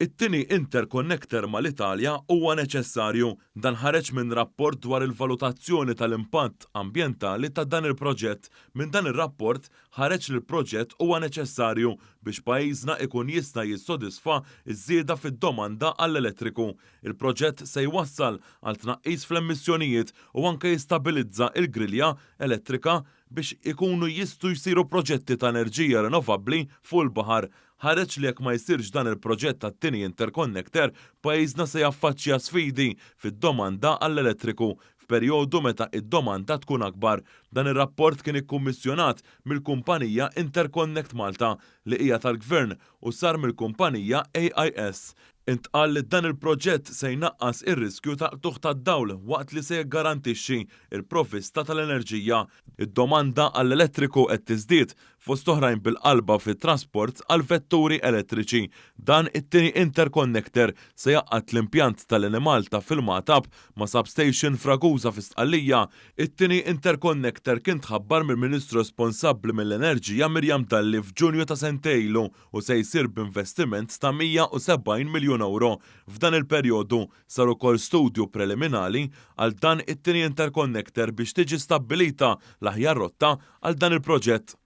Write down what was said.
It-tieni interconnector mal-Italja huwa neċessarju. Dan ħareġ minn rapport dwar il-valutazzjoni tal-impatt ambjentali ta' dan il-proġett. Minn dan ir-rapport ħareġ li l-proġett huwa neċessarju biex pajjiżna ikun jista' jissodisfa ż-żieda fid-domanda għall-elettriku. Il-proġett se jwassal għal tnaqqis fl-emissjonijiet u anke jistabilizza l-grilja elettrika biex ikunu jistgħu jsiru proġetti ta' enerġija renovabbli fuq il-baħar. Ħareġ li jekk ma jsirx dan il-proġett tat-tieni interconnector, pajjiżna se jaffaċċja sfidi fid-domanda għall-elettriku f'perjodu meta id-domanda tkun akbar. Dan ir-rapport kien ikkummissjonat mill-kumpanija Interconnect Malta li hija tal-Gvern u sar mill-kumpanija AIS. Intqal li dan il-proġett se jnaqqas ir-riskju ta' qtuħ tad-dawl waqt li se jiggarantixxi il-provvista tal-enerġija. Id-domanda għall-elettriku qed tiżdied fost oħrajn bil-qalba fit-trasport għal vetturi elettriċi. Dan it-tieni interconnector se jaqqat l-impjant tal-Enemalta fil-Matab ma' substation Fraguża fi Stqallija. It-tieni interconnector kien tħabbar mill-Ministru responsabbli mill-Enerġija Mirjam Dalli f'Ġunju ta' sentejlu u se jsir b'investiment ta' 170 miljun euro. F'dan il-perjodu sar ukoll studju preliminali għal dan it-tieni interconnector biex tiġi stabbilita l-aħjar rotta għal dan il-proġett.